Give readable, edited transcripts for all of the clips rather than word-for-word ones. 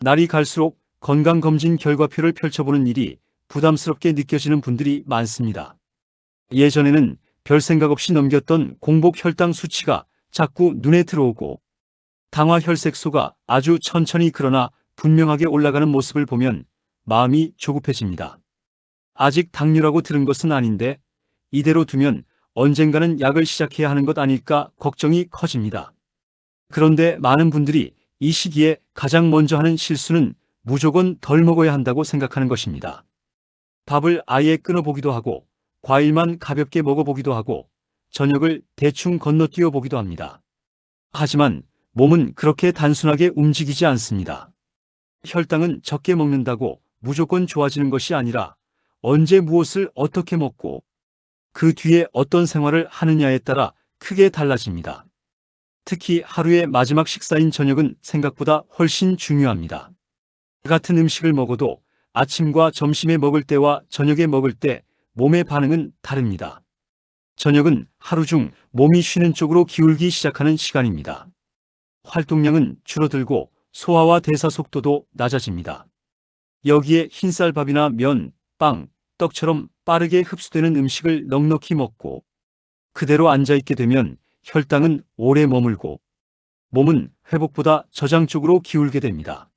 날이 갈수록 건강검진 결과표를 펼쳐보는 일이 부담스럽게 느껴지는 분들이 많습니다. 예전에는 별 생각 없이 넘겼던 공복 혈당 수치가 자꾸 눈에 들어오고 당화 혈색소가 아주 천천히 그러나 분명하게 올라가는 모습을 보면 마음이 조급해집니다. 아직 당뇨라고 들은 것은 아닌데 이대로 두면 언젠가는 약을 시작해야 하는 것 아닐까 걱정이 커집니다. 그런데 많은 분들이 이 시기에 가장 먼저 하는 실수는 무조건 덜 먹어야 한다고 생각하는 것입니다. 밥을 아예 끊어보기도 하고 과일만 가볍게 먹어보기도 하고 저녁을 대충 건너뛰어 보기도 합니다. 하지만 몸은 그렇게 단순하게 움직이지 않습니다. 혈당은 적게 먹는다고 무조건 좋아지는 것이 아니라 언제 무엇을 어떻게 먹고 그 뒤에 어떤 생활을 하느냐에 따라 크게 달라집니다. 특히 하루의 마지막 식사인 저녁은 생각보다 훨씬 중요합니다. 같은 음식을 먹어도 아침과 점심에 먹을 때와 저녁에 먹을 때 몸의 반응은 다릅니다. 저녁은 하루 중 몸이 쉬는 쪽으로 기울기 시작하는 시간입니다. 활동량은 줄어들고 소화와 대사 속도도 낮아집니다. 여기에 흰쌀밥이나 면, 빵, 떡처럼 빠르게 흡수되는 음식을 넉넉히 먹고 그대로 앉아있게 되면 혈당은 오래 머물고 몸은 회복보다 저장 쪽으로 기울게 됩니다.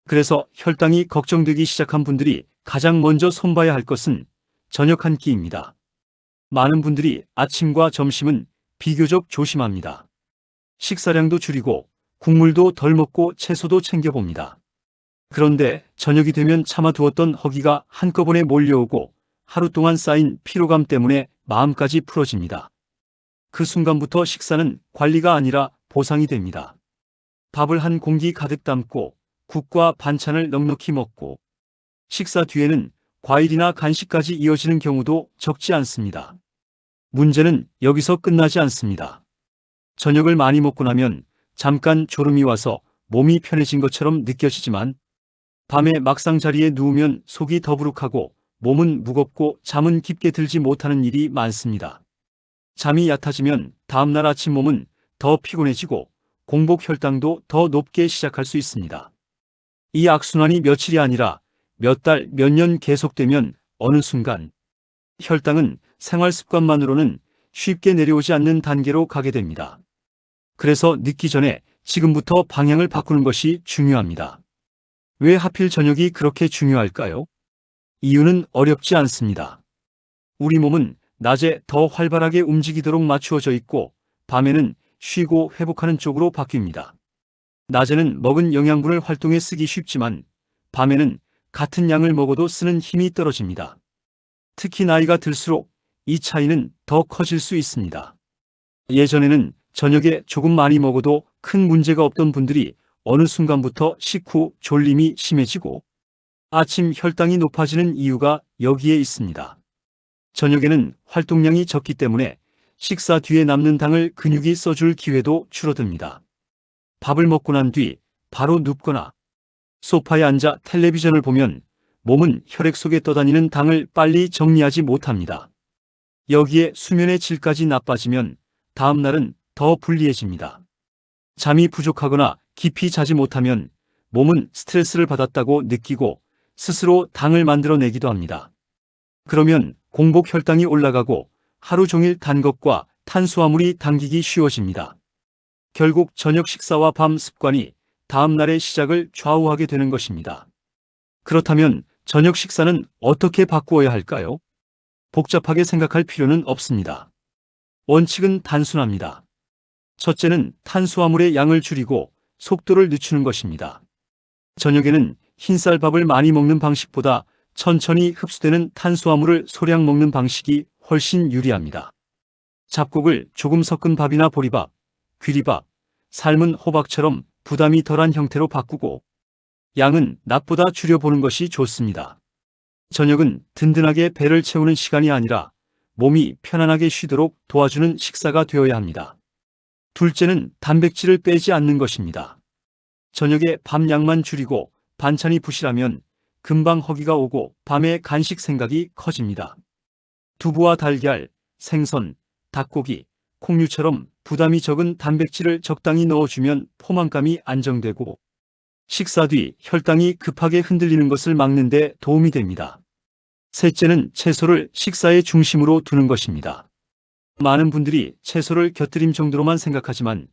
그래서 혈당이 걱정되기 시작한 분들이 가장 먼저 손봐야 할 것은 저녁 한 끼입니다. 많은 분들이 아침과 점심은 비교적 조심합니다. 식사량도 줄이고 국물도 덜 먹고 채소도 챙겨봅니다. 그런데 저녁이 되면 참아두었던 허기가 한꺼번에 몰려오고 하루 동안 쌓인 피로감 때문에 마음까지 풀어집니다. 그 순간부터 식사는 관리가 아니라 보상이 됩니다. 밥을 한 공기 가득 담고 국과 반찬을 넉넉히 먹고 식사 뒤에는 과일이나 간식까지 이어지는 경우도 적지 않습니다. 문제는 여기서 끝나지 않습니다. 저녁을 많이 먹고 나면 잠깐 졸음이 와서 몸이 편해진 것처럼 느껴지지만 밤에 막상 자리에 누우면 속이 더부룩하고 몸은 무겁고 잠은 깊게 들지 못하는 일이 많습니다. 잠이 얕아지면 다음날 아침 몸은 더 피곤해지고 공복 혈당도 더 높게 시작할 수 있습니다. 이 악순환이 며칠이 아니라 몇 달, 몇 년 계속되면 어느 순간 혈당은 생활 습관만으로는 쉽게 내려오지 않는 단계로 가게 됩니다. 그래서 늦기 전에 지금부터 방향을 바꾸는 것이 중요합니다. 왜 하필 저녁이 그렇게 중요할까요? 이유는 어렵지 않습니다. 우리 몸은 낮에 더 활발하게 움직이도록 맞추어져 있고 밤에는 쉬고 회복하는 쪽으로 바뀝니다. 낮에는 먹은 영양분을 활동에 쓰기 쉽지만 밤에는 같은 양을 먹어도 쓰는 힘이 떨어집니다. 특히 나이가 들수록 이 차이는 더 커질 수 있습니다. 예전에는 저녁에 조금 많이 먹어도 큰 문제가 없던 분들이 어느 순간부터 식후 졸림이 심해지고 아침 혈당이 높아지는 이유가 여기에 있습니다. 저녁에는 활동량이 적기 때문에 식사 뒤에 남는 당을 근육이 써줄 기회도 줄어듭니다. 밥을 먹고 난 뒤 바로 눕거나 소파에 앉아 텔레비전을 보면 몸은 혈액 속에 떠다니는 당을 빨리 정리하지 못합니다. 여기에 수면의 질까지 나빠지면 다음 날은 더 불리해집니다. 잠이 부족하거나 깊이 자지 못하면 몸은 스트레스를 받았다고 느끼고 스스로 당을 만들어내기도 합니다. 그러면 공복 혈당이 올라가고 하루 종일 단 것과 탄수화물이 당기기 쉬워집니다. 결국 저녁 식사와 밤 습관이 다음 날의 시작을 좌우하게 되는 것입니다. 그렇다면 저녁 식사는 어떻게 바꾸어야 할까요? 복잡하게 생각할 필요는 없습니다. 원칙은 단순합니다. 첫째는 탄수화물의 양을 줄이고 속도를 늦추는 것입니다. 저녁에는 흰쌀밥을 많이 먹는 방식보다 천천히 흡수되는 탄수화물을 소량 먹는 방식이 훨씬 유리합니다. 잡곡을 조금 섞은 밥이나 보리밥, 귀리밥, 삶은 호박처럼 부담이 덜한 형태로 바꾸고 양은 낮보다 줄여보는 것이 좋습니다. 저녁은 든든하게 배를 채우는 시간이 아니라 몸이 편안하게 쉬도록 도와주는 식사가 되어야 합니다. 둘째는 단백질을 빼지 않는 것입니다. 저녁에 밥 양만 줄이고 반찬이 부실하면 금방 허기가 오고 밤에 간식 생각이 커집니다. 두부와 달걀, 생선, 닭고기, 콩류처럼 부담이 적은 단백질을 적당히 넣어주면 포만감이 안정되고 식사 뒤 혈당이 급하게 흔들리는 것을 막는 데 도움이 됩니다. 셋째는 채소를 식사의 중심으로 두는 것입니다. 많은 분들이 채소를 곁들임 정도로만 생각하지만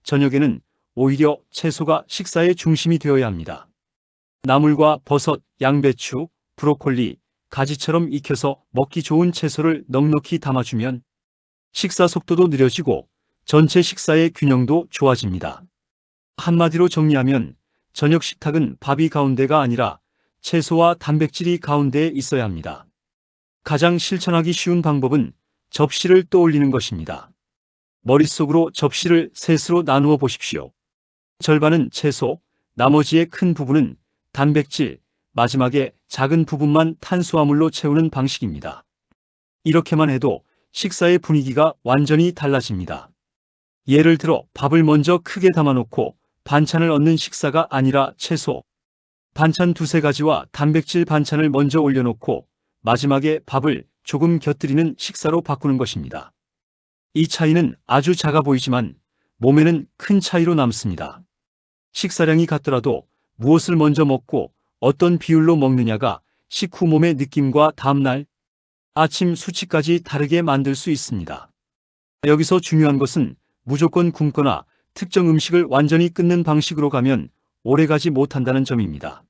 저녁에는 오히려 채소가 식사의 중심이 되어야 합니다. 나물과 버섯, 양배추, 브로콜리, 가지처럼 익혀서 먹기 좋은 채소를 넉넉히 담아주면 식사 속도도 느려지고 전체 식사의 균형도 좋아집니다. 한마디로 정리하면 저녁 식탁은 밥이 가운데가 아니라 채소와 단백질이 가운데에 있어야 합니다. 가장 실천하기 쉬운 방법은 접시를 떠올리는 것입니다. 머릿속으로 접시를 셋으로 나누어 보십시오. 절반은 채소, 나머지의 큰 부분은 단백질, 마지막에 작은 부분만 탄수화물로 채우는 방식입니다. 이렇게만 해도 식사의 분위기가 완전히 달라집니다. 예를 들어 밥을 먼저 크게 담아놓고 반찬을 얹는 식사가 아니라 채소, 반찬 두세 가지와 단백질 반찬을 먼저 올려놓고 마지막에 밥을 조금 곁들이는 식사로 바꾸는 것입니다. 이 차이는 아주 작아 보이지만 몸에는 큰 차이로 남습니다. 식사량이 같더라도 무엇을 먼저 먹고 어떤 비율로 먹느냐가 식후 몸의 느낌과 다음날 아침 수치까지 다르게 만들 수 있습니다. 여기서 중요한 것은 무조건 굶거나 특정 음식을 완전히 끊는 방식으로 가면 오래가지 못한다는 점입니다.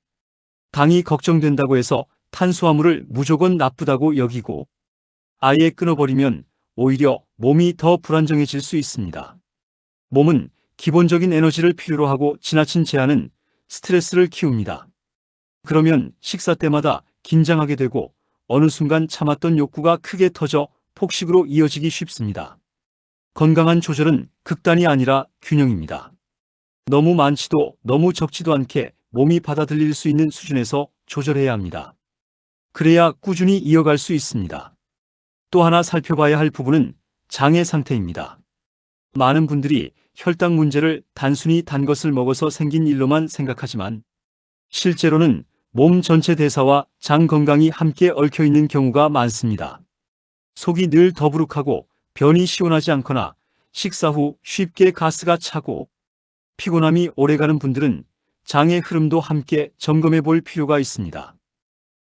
당이 걱정된다고 해서 탄수화물을 무조건 나쁘다고 여기고 아예 끊어버리면 오히려 몸이 더 불안정해질 수 있습니다. 몸은 기본적인 에너지를 필요로 하고 지나친 제한은 스트레스를 키웁니다. 그러면 식사 때마다 긴장하게 되고 어느 순간 참았던 욕구가 크게 터져 폭식으로 이어지기 쉽습니다. 건강한 조절은 극단이 아니라 균형입니다. 너무 많지도 너무 적지도 않게 몸이 받아들일 수 있는 수준에서 조절해야 합니다. 그래야 꾸준히 이어갈 수 있습니다. 또 하나 살펴봐야 할 부분은 장의 상태입니다. 많은 분들이 혈당 문제를 단순히 단 것을 먹어서 생긴 일로만 생각하지만 실제로는 몸 전체 대사와 장 건강이 함께 얽혀 있는 경우가 많습니다. 속이 늘 더부룩하고 변이 시원하지 않거나 식사 후 쉽게 가스가 차고 피곤함이 오래가는 분들은 장의 흐름도 함께 점검해 볼 필요가 있습니다.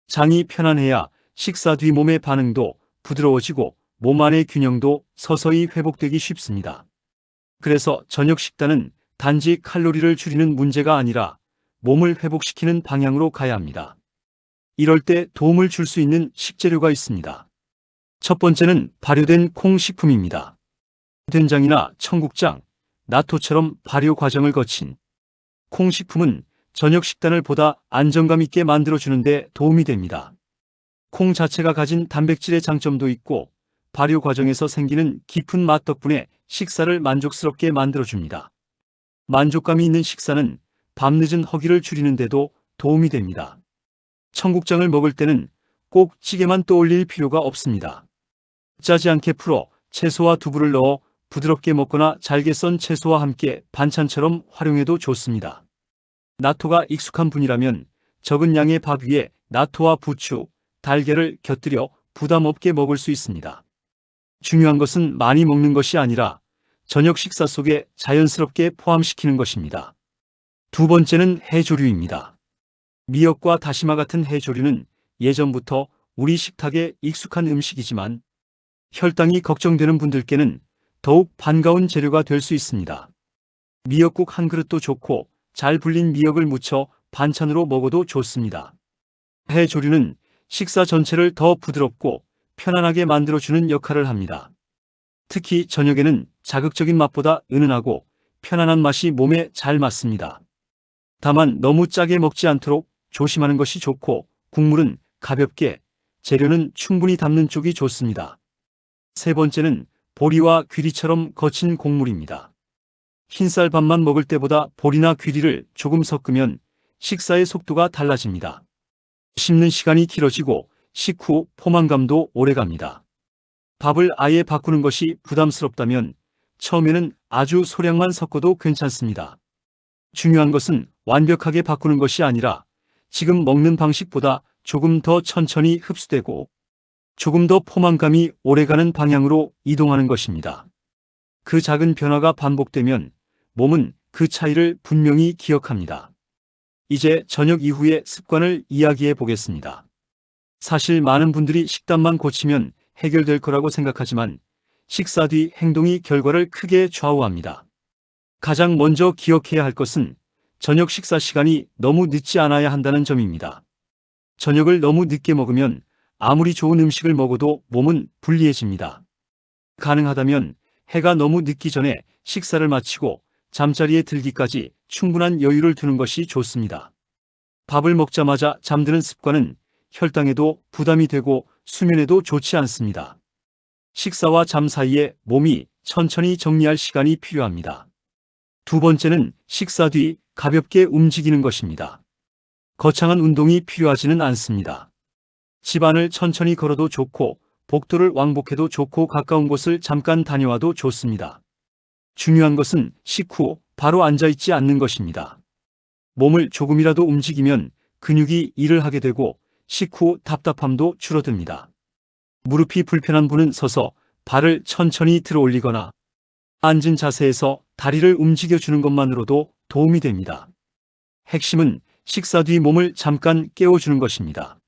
장이 편안해야 식사 뒤 몸의 반응도 부드러워지고 몸 안의 균형도 서서히 회복되기 쉽습니다. 그래서 저녁 식단은 단지 칼로리를 줄이는 문제가 아니라 몸을 회복시키는 방향으로 가야 합니다. 이럴 때 도움을 줄 수 있는 식재료가 있습니다. 첫 번째는 발효된 콩식품입니다. 된장이나 청국장, 나토처럼 발효 과정을 거친 콩식품은 저녁 식단을 보다 안정감 있게 만들어주는 데 도움이 됩니다. 콩 자체가 가진 단백질의 장점도 있고 발효 과정에서 생기는 깊은 맛 덕분에 식사를 만족스럽게 만들어줍니다. 만족감이 있는 식사는 밤늦은 허기를 줄이는 데도 도움이 됩니다. 청국장을 먹을 때는 꼭 찌개만 떠올릴 필요가 없습니다. 짜지 않게 풀어 채소와 두부를 넣어 부드럽게 먹거나 잘게 썬 채소와 함께 반찬처럼 활용해도 좋습니다. 나토가 익숙한 분이라면 적은 양의 밥 위에 나토와 부추, 달걀을 곁들여 부담 없게 먹을 수 있습니다. 중요한 것은 많이 먹는 것이 아니라 저녁 식사 속에 자연스럽게 포함시키는 것입니다. 두 번째는 해조류입니다. 미역과 다시마 같은 해조류는 예전부터 우리 식탁에 익숙한 음식이지만 혈당이 걱정되는 분들께는 더욱 반가운 재료가 될 수 있습니다. 미역국 한 그릇도 좋고 잘 불린 미역을 무쳐 반찬으로 먹어도 좋습니다. 해조류는 식사 전체를 더 부드럽고 편안하게 만들어주는 역할을 합니다. 특히 저녁에는 자극적인 맛보다 은은하고 편안한 맛이 몸에 잘 맞습니다. 다만 너무 짜게 먹지 않도록 조심하는 것이 좋고 국물은 가볍게, 재료는 충분히 담는 쪽이 좋습니다. 세 번째는 보리와 귀리처럼 거친 곡물입니다. 흰쌀밥만 먹을 때보다 보리나 귀리를 조금 섞으면 식사의 속도가 달라집니다. 씹는 시간이 길어지고 식후 포만감도 오래갑니다. 밥을 아예 바꾸는 것이 부담스럽다면 처음에는 아주 소량만 섞어도 괜찮습니다. 중요한 것은 완벽하게 바꾸는 것이 아니라 지금 먹는 방식보다 조금 더 천천히 흡수되고 조금 더 포만감이 오래가는 방향으로 이동하는 것입니다. 그 작은 변화가 반복되면 몸은 그 차이를 분명히 기억합니다. 이제 저녁 이후의 습관을 이야기해 보겠습니다. 사실 많은 분들이 식단만 고치면 해결될 거라고 생각하지만 식사 뒤 행동이 결과를 크게 좌우합니다. 가장 먼저 기억해야 할 것은 저녁 식사 시간이 너무 늦지 않아야 한다는 점입니다. 저녁을 너무 늦게 먹으면 아무리 좋은 음식을 먹어도 몸은 불리해집니다. 가능하다면 해가 너무 늦기 전에 식사를 마치고 잠자리에 들기까지 충분한 여유를 두는 것이 좋습니다. 밥을 먹자마자 잠드는 습관은 혈당에도 부담이 되고 수면에도 좋지 않습니다. 식사와 잠 사이에 몸이 천천히 정리할 시간이 필요합니다. 두 번째는 식사 뒤 가볍게 움직이는 것입니다. 거창한 운동이 필요하지는 않습니다. 집안을 천천히 걸어도 좋고 복도를 왕복해도 좋고 가까운 곳을 잠깐 다녀와도 좋습니다. 중요한 것은 식후 바로 앉아있지 않는 것입니다. 몸을 조금이라도 움직이면 근육이 일을 하게 되고 식후 답답함도 줄어듭니다. 무릎이 불편한 분은 서서 발을 천천히 들어 올리거나 앉은 자세에서 다리를 움직여주는 것만으로도 도움이 됩니다. 핵심은 식사 뒤 몸을 잠깐 깨워주는 것입니다.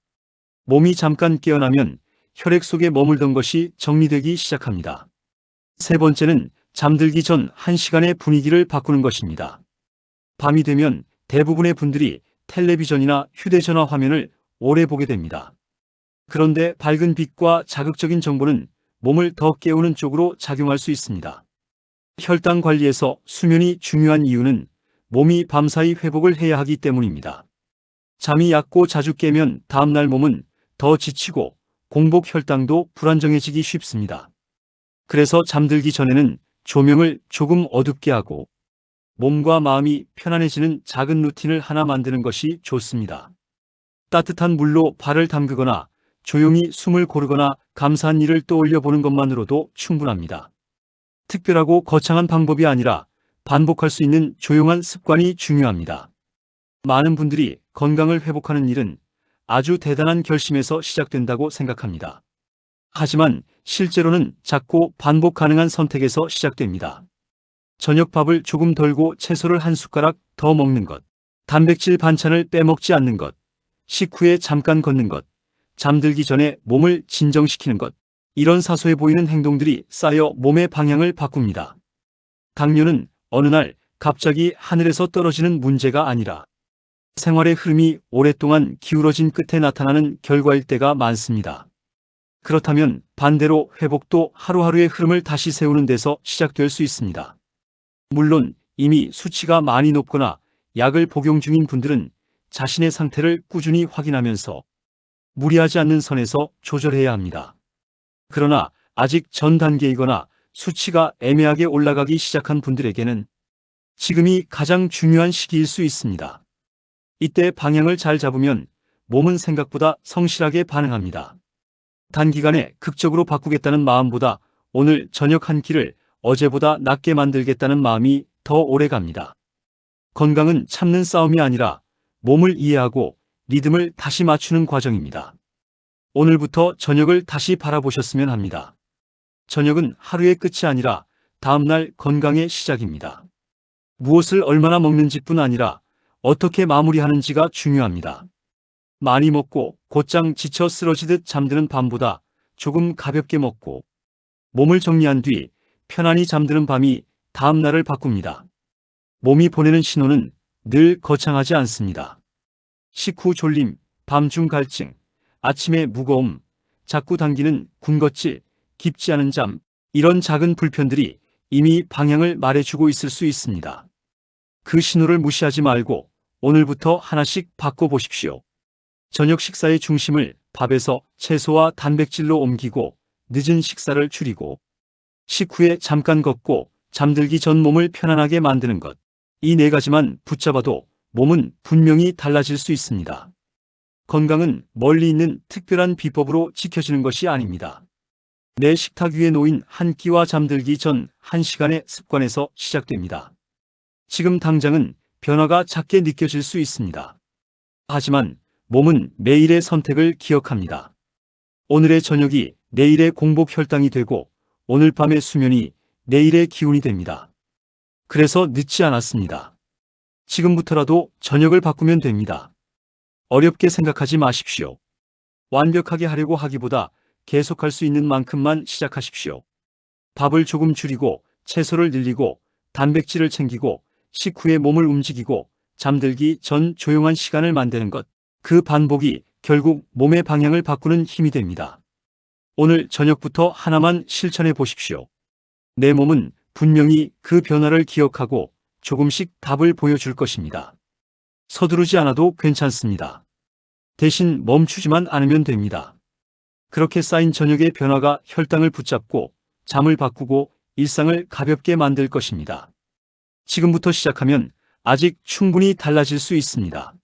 몸이 잠깐 깨어나면 혈액 속에 머물던 것이 정리되기 시작합니다. 세 번째는 잠들기 전 1시간의 분위기를 바꾸는 것입니다. 밤이 되면 대부분의 분들이 텔레비전이나 휴대전화 화면을 오래 보게 됩니다. 그런데 밝은 빛과 자극적인 정보는 몸을 더 깨우는 쪽으로 작용할 수 있습니다. 혈당 관리에서 수면이 중요한 이유는 몸이 밤사이 회복을 해야 하기 때문입니다. 잠이 얕고 자주 깨면 다음날 몸은 더 지치고 공복 혈당도 불안정해지기 쉽습니다. 그래서 잠들기 전에는 조명을 조금 어둡게 하고 몸과 마음이 편안해지는 작은 루틴을 하나 만드는 것이 좋습니다. 따뜻한 물로 발을 담그거나 조용히 숨을 고르거나 감사한 일을 떠올려 보는 것만으로도 충분합니다. 특별하고 거창한 방법이 아니라 반복할 수 있는 조용한 습관이 중요합니다. 많은 분들이 건강을 회복하는 일은 아주 대단한 결심에서 시작된다고 생각합니다. 하지만 실제로는 작고 반복 가능한 선택에서 시작됩니다. 저녁밥을 조금 덜고 채소를 한 숟가락 더 먹는 것, 단백질 반찬을 빼먹지 않는 것, 식후에 잠깐 걷는 것, 잠들기 전에 몸을 진정시키는 것, 이런 사소해 보이는 행동들이 쌓여 몸의 방향을 바꿉니다. 당뇨는 어느 날 갑자기 하늘에서 떨어지는 문제가 아니라 생활의 흐름이 오랫동안 기울어진 끝에 나타나는 결과일 때가 많습니다. 그렇다면 반대로 회복도 하루하루의 흐름을 다시 세우는 데서 시작될 수 있습니다. 물론 이미 수치가 많이 높거나 약을 복용 중인 분들은 자신의 상태를 꾸준히 확인하면서 무리하지 않는 선에서 조절해야 합니다. 그러나 아직 전 단계이거나 수치가 애매하게 올라가기 시작한 분들에게는 지금이 가장 중요한 시기일 수 있습니다. 이때 방향을 잘 잡으면 몸은 생각보다 성실하게 반응합니다. 단기간에 극적으로 바꾸겠다는 마음보다 오늘 저녁 한 끼를 어제보다 낫게 만들겠다는 마음이 더 오래 갑니다. 건강은 참는 싸움이 아니라 몸을 이해하고 리듬을 다시 맞추는 과정입니다. 오늘부터 저녁을 다시 바라보셨으면 합니다. 저녁은 하루의 끝이 아니라 다음날 건강의 시작입니다. 무엇을 얼마나 먹는지뿐 아니라 어떻게 마무리하는지가 중요합니다. 많이 먹고 곧장 지쳐 쓰러지듯 잠드는 밤보다 조금 가볍게 먹고 몸을 정리한 뒤 편안히 잠드는 밤이 다음날을 바꿉니다. 몸이 보내는 신호는 늘 거창하지 않습니다. 식후 졸림, 밤중 갈증, 아침에 무거움, 자꾸 당기는 군것질, 깊지 않은 잠, 이런 작은 불편들이 이미 방향을 말해주고 있을 수 있습니다. 그 신호를 무시하지 말고 오늘부터 하나씩 바꿔보십시오. 저녁 식사의 중심을 밥에서 채소와 단백질로 옮기고 늦은 식사를 줄이고 식후에 잠깐 걷고 잠들기 전 몸을 편안하게 만드는 것. 이 네 가지만 붙잡아도 몸은 분명히 달라질 수 있습니다. 건강은 멀리 있는 특별한 비법으로 지켜지는 것이 아닙니다. 내 식탁 위에 놓인 한 끼와 잠들기 전 1시간의 습관에서 시작됩니다. 지금 당장은 변화가 작게 느껴질 수 있습니다. 하지만 몸은 매일의 선택을 기억합니다. 오늘의 저녁이 내일의 공복 혈당이 되고 오늘 밤의 수면이 내일의 기운이 됩니다. 그래서 늦지 않았습니다. 지금부터라도 저녁을 바꾸면 됩니다. 어렵게 생각하지 마십시오. 완벽하게 하려고 하기보다 계속할 수 있는 만큼만 시작하십시오. 밥을 조금 줄이고 채소를 늘리고 단백질을 챙기고 식후에 몸을 움직이고 잠들기 전 조용한 시간을 만드는 것. 그 반복이 결국 몸의 방향을 바꾸는 힘이 됩니다. 오늘 저녁부터 하나만 실천해 보십시오. 내 몸은 분명히 그 변화를 기억하고 조금씩 답을 보여줄 것입니다. 서두르지 않아도 괜찮습니다. 대신 멈추지만 않으면 됩니다. 그렇게 쌓인 저녁의 변화가 혈당을 붙잡고 잠을 바꾸고 일상을 가볍게 만들 것입니다. 지금부터 시작하면 아직 충분히 달라질 수 있습니다.